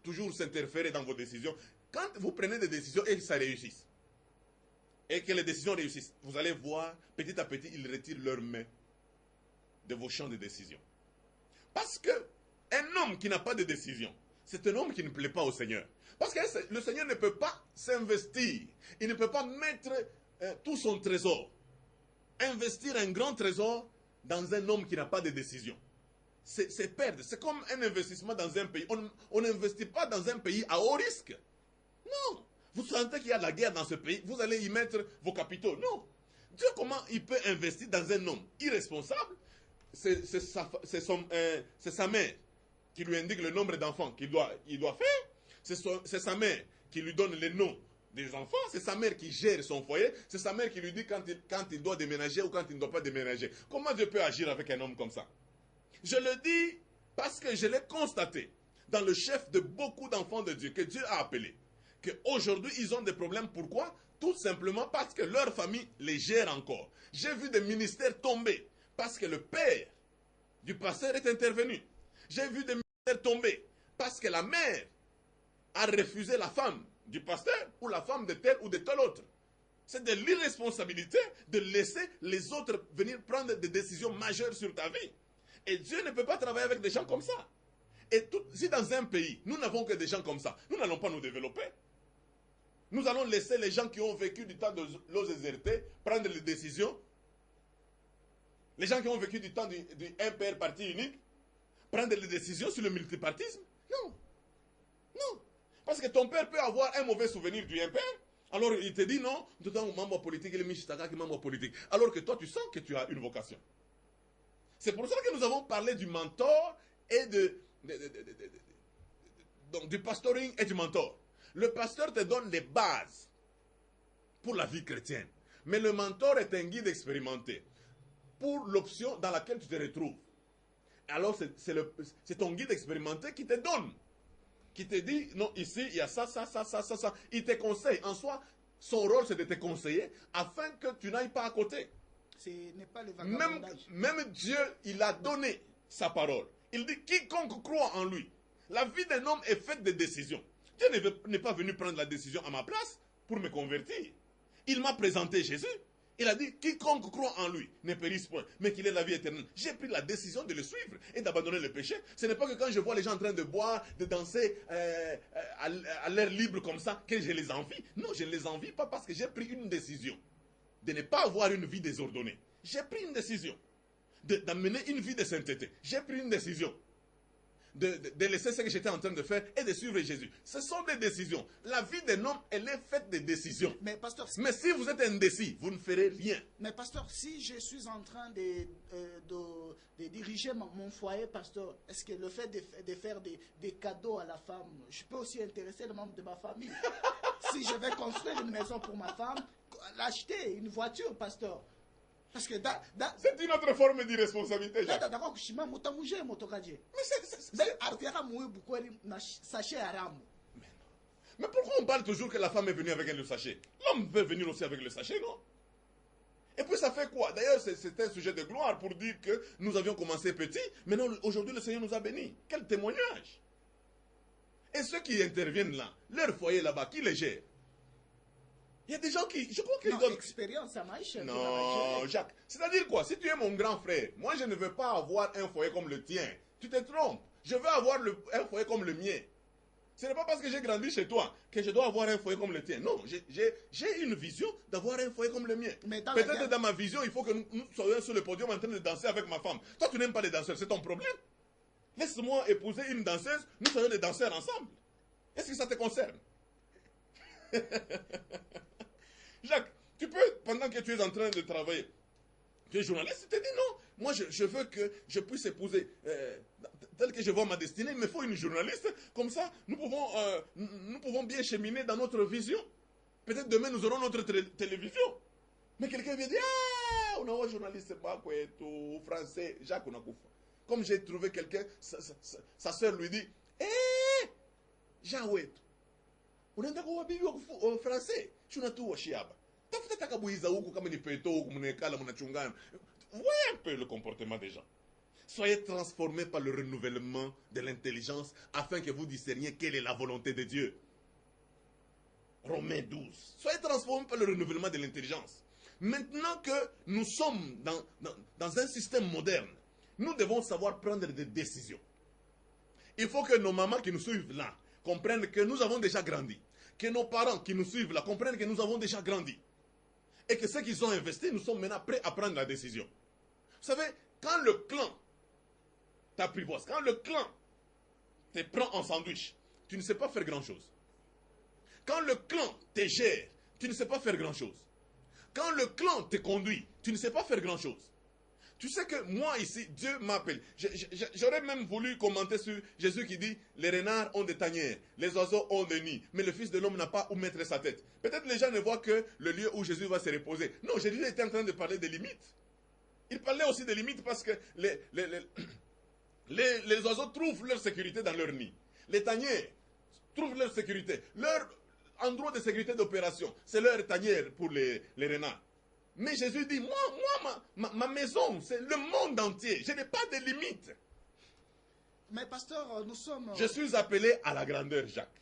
toujours s'interférer dans vos décisions, quand vous prenez des décisions et que ça réussisse, et que les décisions réussissent, vous allez voir, petit à petit, ils retirent leurs mains de vos champs de décision. Parce que un homme qui n'a pas de décision, c'est un homme qui ne plaît pas au Seigneur. Parce que le Seigneur ne peut pas s'investir. Il ne peut pas mettre tout son trésor, investir un grand trésor dans un homme qui n'a pas de décision. C'est perdre. C'est comme un investissement dans un pays. On n'investit pas dans un pays à haut risque. Non. Vous sentez qu'il y a de la guerre dans ce pays, vous allez y mettre vos capitaux. Non. Dieu, comment il peut investir dans un homme irresponsable? C'est sa mère qui lui indique le nombre d'enfants qu'il doit faire. C'est sa mère qui lui donne les noms des enfants. C'est sa mère qui gère son foyer. C'est sa mère qui lui dit quand il doit déménager ou quand il ne doit pas déménager. Comment Dieu peut agir avec un homme comme ça? Je le dis parce que je l'ai constaté dans le chef de beaucoup d'enfants de Dieu que Dieu a appelés. Qu'aujourd'hui, ils ont des problèmes. Pourquoi? Tout simplement parce que leur famille les gère encore. J'ai vu des ministères tomber parce que le père du pasteur est intervenu. J'ai vu des ministères tomber parce que la mère a refusé la femme du pasteur ou la femme de tel ou de tel autre. C'est de l'irresponsabilité de laisser les autres venir prendre des décisions majeures sur ta vie. Et Dieu ne peut pas travailler avec des gens comme ça. Et si dans un pays, nous n'avons que des gens comme ça, nous n'allons pas nous développer. Nous allons laisser les gens qui ont vécu du temps de l'OZRT prendre les décisions. Les gens qui ont vécu du temps du MPR parti unique prendre les décisions sur le multipartisme. Non. Non. Parce que ton père peut avoir un mauvais souvenir du MPR. Alors il te dit non, tout le membre politique, il est Michitaka qui est membre politique. Alors que toi tu sens que tu as une vocation. C'est pour ça que nous avons parlé du mentor et donc du pastoring et du mentor. Le pasteur te donne les bases pour la vie chrétienne. Mais le mentor est un guide expérimenté pour l'option dans laquelle tu te retrouves. Alors c'est ton guide expérimenté qui te donne. Qui te dit, non, ici, il y a ça. Il te conseille. En soi, son rôle, c'est de te conseiller afin que tu n'ailles pas à côté. Ce n'est pas le vagabondage. Même Dieu, il a donné sa parole. Il dit, quiconque croit en lui. La vie d'un homme est faite de décisions. Dieu n'est pas venu prendre la décision à ma place pour me convertir. Il m'a présenté Jésus. Il a dit, quiconque croit en lui ne périsse point, mais qu'il ait la vie éternelle. J'ai pris la décision de le suivre et d'abandonner le péché. Ce n'est pas que quand je vois les gens en train de boire, de danser à l'air libre comme ça, que je les envie. Non, je ne les envie pas parce que j'ai pris une décision de ne pas avoir une vie désordonnée. J'ai pris une décision d'amener une vie de sainteté. J'ai pris une décision de laisser ce que j'étais en train de faire et de suivre Jésus. Ce sont des décisions. La vie d'un homme, elle est faite de décisions. Mais pasteur, mais si vous êtes indécis, vous ne ferez rien. Mais pasteur, si je suis en train de diriger mon foyer, pasteur, est-ce que le fait de faire des cadeaux à la femme, je peux aussi intéresser le membre de ma famille? Si je vais construire une maison pour ma femme, l'acheter, une voiture, pasteur. Parce que c'est une autre forme d'irresponsabilité. Mais pourquoi on parle toujours que la femme est venue avec le sachet? L'homme peut venir aussi avec le sachet, non? Et puis ça fait quoi? D'ailleurs, c'est un sujet de gloire pour dire que nous avions commencé petit, mais aujourd'hui le Seigneur nous a bénis. Quel témoignage! Et ceux qui interviennent là, leur foyer là-bas, qui les gère? Il y a des gens qui, je crois qu'ils donnent... Expérience à Maïcha. Non, Jacques. C'est-à-dire quoi? Si tu es mon grand frère, moi je ne veux pas avoir un foyer comme le tien. Tu te trompes. Je veux avoir un foyer comme le mien. Ce n'est pas parce que j'ai grandi chez toi que je dois avoir un foyer comme le tien. Non, j'ai une vision d'avoir un foyer comme le mien. Peut-être dans ma vision, il faut que nous soyons sur le podium en train de danser avec ma femme. Toi, tu n'aimes pas les danseurs, c'est ton problème. Laisse-moi épouser une danseuse, nous soyons des danseurs ensemble. Est-ce que ça te concerne? Jacques, tu peux, pendant que tu es en train de travailler, tu es journaliste, tu te dis non, moi je veux que je puisse épouser, tel que je vois ma destinée, il me faut une journaliste, comme ça nous pouvons bien cheminer dans notre vision. Peut-être demain nous aurons notre télévision. Mais quelqu'un vient dire, ah, on a un journaliste français, Jacques Onakufa. Comme j'ai trouvé quelqu'un, sa soeur lui dit, hé, Jean Wetu. Unaenda kwa bibi wa français tunatu wa shiaba tafuta takabuiza huko kama ni peto huko mnekala mnachungana. Voyez un peu le comportement des gens. Soyez transformés par le renouvellement de l'intelligence afin que vous discerniez quelle est la volonté de Dieu. Romains 12. Soyez transformés par le renouvellement de l'intelligence. Maintenant que nous sommes dans un système moderne, nous devons savoir prendre des décisions. Il faut que nos mamans qui nous suivent là comprennent que nous avons déjà grandi. Que nos parents qui nous suivent là comprennent que nous avons déjà grandi. Et que ceux qui ont investi, nous sommes maintenant prêts à prendre la décision. Vous savez, quand le clan t'apprivoise, quand le clan te prend en sandwich, tu ne sais pas faire grand-chose. Quand le clan te gère, tu ne sais pas faire grand-chose. Quand le clan te conduit, tu ne sais pas faire grand-chose. Tu sais que moi ici, Dieu m'appelle. J'aurais même voulu commenter sur Jésus qui dit, les renards ont des tanières, les oiseaux ont des nids, mais le Fils de l'homme n'a pas où mettre sa tête. Peut-être les gens ne voient que le lieu où Jésus va se reposer. Non, Jésus était en train de parler des limites. Il parlait aussi des limites parce que les oiseaux trouvent leur sécurité dans leur nid. Les tanières trouvent leur sécurité. Leur endroit de sécurité d'opération, c'est leur tanière pour les renards. Mais Jésus dit, ma maison, c'est le monde entier. Je n'ai pas de limites. Mais pasteur, nous sommes... Je suis appelé à la grandeur, Jacques.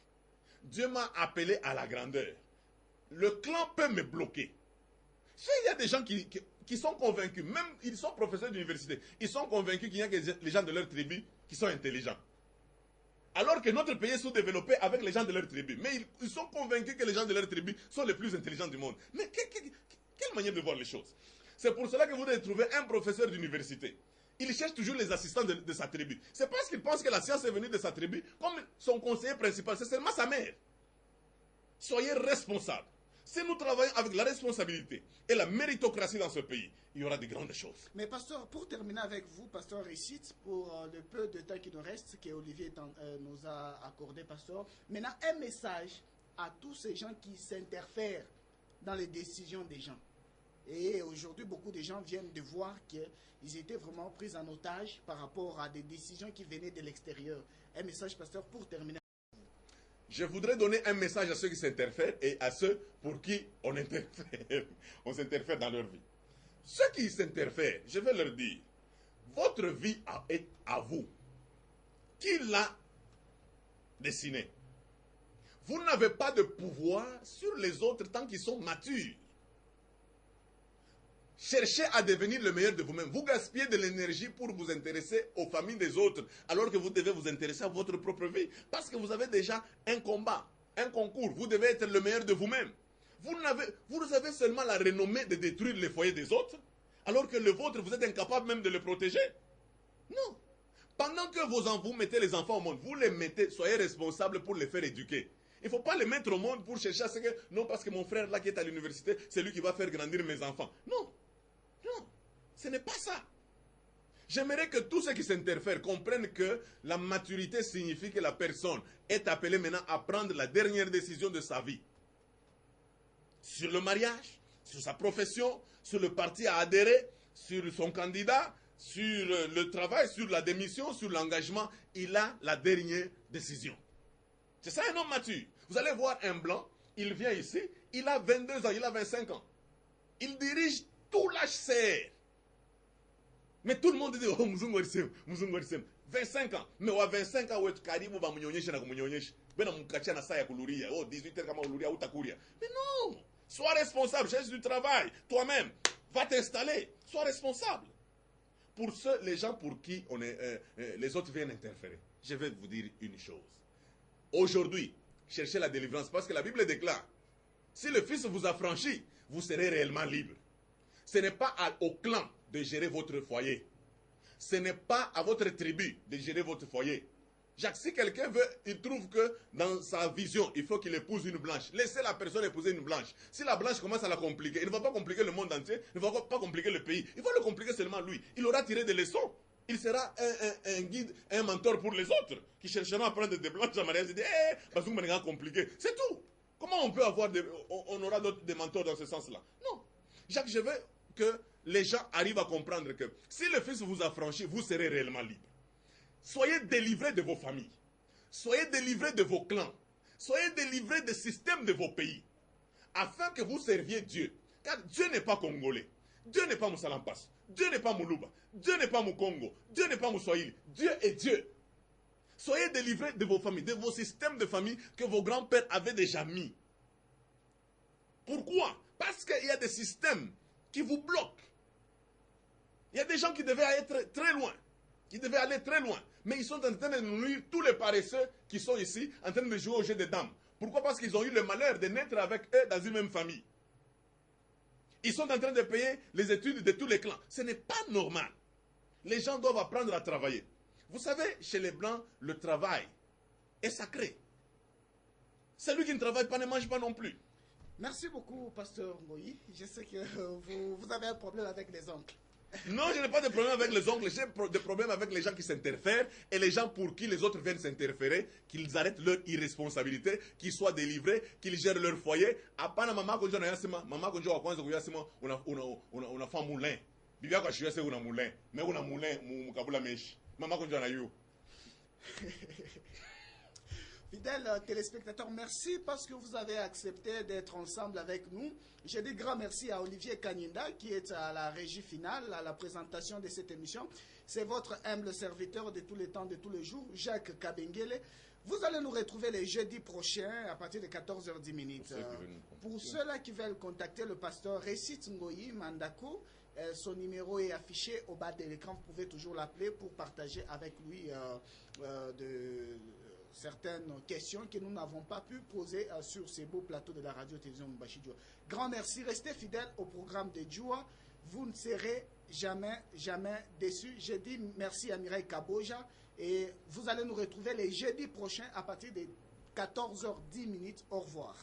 Dieu m'a appelé à la grandeur. Le clan peut me bloquer. Il y a des gens qui sont convaincus, même ils sont professeurs d'université, ils sont convaincus qu'il n'y a que les gens de leur tribu qui sont intelligents. Alors que notre pays est sous-développé avec les gens de leur tribu. Mais ils sont convaincus que les gens de leur tribu sont les plus intelligents du monde. Mais quelle manière de voir les choses? C'est pour cela que vous devez trouver un professeur d'université. Il cherche toujours les assistants de sa tribu. C'est parce qu'il pense que la science est venue de sa tribu, comme son conseiller principal, c'est seulement sa mère. Soyez responsables. Si nous travaillons avec la responsabilité et la méritocratie dans ce pays, il y aura de grandes choses. Mais pasteur, pour terminer avec vous, pasteur Récite, pour le peu de temps qui nous reste, que Olivier nous a accordé, pasteur, maintenant un message à tous ces gens qui s'interfèrent dans les décisions des gens. Et aujourd'hui, beaucoup de gens viennent de voir qu'ils étaient vraiment pris en otage par rapport à des décisions qui venaient de l'extérieur. Un message, pasteur, pour terminer. Je voudrais donner un message à ceux qui s'interfèrent et à ceux pour qui on interfère. On s'interfère dans leur vie. Ceux qui s'interfèrent, je vais leur dire, votre vie est à vous. Qui l'a dessinée? Vous n'avez pas de pouvoir sur les autres tant qu'ils sont matures. Cherchez à devenir le meilleur de vous-même. Vous gaspillez de l'énergie pour vous intéresser aux familles des autres, alors que vous devez vous intéresser à votre propre vie. Parce que vous avez déjà un combat, un concours. Vous devez être le meilleur de vous-même. Vous avez seulement la renommée de détruire les foyers des autres, alors que le vôtre, vous êtes incapable même de le protéger. Non. Pendant que vous mettez les enfants au monde, vous les mettez, soyez responsables pour les faire éduquer. Il ne faut pas les mettre au monde pour chercher à ce que, non, parce que mon frère là qui est à l'université, c'est lui qui va faire grandir mes enfants. Non. Non, ce n'est pas ça. J'aimerais que tous ceux qui s'interfèrent comprennent que la maturité signifie que la personne est appelée maintenant à prendre la dernière décision de sa vie. Sur le mariage, sur sa profession, sur le parti à adhérer, sur son candidat, sur le travail, sur la démission, sur l'engagement, il a la dernière décision. C'est ça un homme mature. Vous allez voir un blanc, il vient ici, il a 22 ans, il a 25 ans. Il dirige tout l'HCR. Mais tout le monde dit, oh, Muzungu Arisem. 25 ans. Mais à 25 ans, tu karibu ba munyonyesha na kumunyonyesha. Bena mukacha na saa ya kuluria. Oh, 18 heures kama uluria utakuria. Mais non! Sois responsable, cherche du travail. Toi-même, va t'installer. Sois responsable. Pour ceux, les gens pour qui les autres viennent interférer, je vais vous dire une chose. Aujourd'hui, cherchez la délivrance parce que la Bible déclare, si le Fils vous a franchi, vous serez réellement libre. Ce n'est pas au clan de gérer votre foyer. Ce n'est pas à votre tribu de gérer votre foyer. Jacques, si quelqu'un veut, il trouve que dans sa vision, il faut qu'il épouse une blanche. Laissez la personne épouser une blanche. Si la blanche commence à la compliquer, il ne va pas compliquer le monde entier, il ne va pas compliquer le pays. Il va le compliquer seulement lui. Il aura tiré des leçons. Il sera un guide, un mentor pour les autres qui chercheront à prendre des blanches en mariage et dire, parce que c'est compliqué. C'est tout. Comment on peut avoir on aura des mentors dans ce sens-là? Non. Jacques, je veux que les gens arrivent à comprendre que si le Fils vous a franchi, vous serez réellement libre. Soyez délivrés de vos familles. Soyez délivrés de vos clans. Soyez délivrés des systèmes de vos pays. Afin que vous serviez Dieu. Car Dieu n'est pas congolais. Dieu n'est pas Moussalampas. Dieu n'est pas Moulouba. Dieu n'est pas Moukongo. Dieu n'est pas Moussoïli. Dieu est Dieu. Soyez délivrés de vos familles, de vos systèmes de famille que vos grands-pères avaient déjà mis. Pourquoi? Parce qu'il y a des systèmes qui vous bloquent. Il y a des gens qui devaient être très loin, qui devaient aller très loin, mais ils sont en train de nuire tous les paresseux qui sont ici, en train de jouer au jeu des dames. Pourquoi? Parce qu'ils ont eu le malheur de naître avec eux dans une même famille. Ils sont en train de payer les études de tous les clans. Ce n'est pas normal. Les gens doivent apprendre à travailler. Vous savez, chez les Blancs, le travail est sacré. Celui qui ne travaille pas ne mange pas non plus. Merci beaucoup, Pasteur Ngoyi. Je sais que vous avez un problème avec les oncles. Non, je n'ai pas de problème avec les oncles. J'ai des problèmes avec les gens qui s'interfèrent et les gens pour qui les autres viennent s'interférer, qu'ils arrêtent leur irresponsabilité, qu'ils soient délivrés, qu'ils gèrent leur foyer. Apana mama konjo na yasema, mama konjo wa kwanza kuyasema una fa moulin. Bibia kwa shiyase una moulin, mais una moulin mukabula meshi. Mama konjo na yo. Fidèles téléspectateurs, merci parce que vous avez accepté d'être ensemble avec nous. Je dis grand merci à Olivier Kanyinda qui est à la régie finale, à la présentation de cette émission. C'est votre humble serviteur de tous les temps, de tous les jours, Jacques Kabengele. Vous allez nous retrouver les jeudis prochains à partir de 14h10. Pour ceux-là qui veulent contacter le pasteur Récit Ngoyi Mandako, son numéro est affiché au bas de l'écran. Vous pouvez toujours l'appeler pour partager avec lui certaines questions que nous n'avons pas pu poser sur ces beaux plateaux de la radio-télévision Lumbashi Djoua. Grand merci, restez fidèles au programme de Djoua. Vous ne serez jamais déçus. Je dis merci à Mireille Kaboja et vous allez nous retrouver les jeudis prochains à partir de 14h10. Au revoir.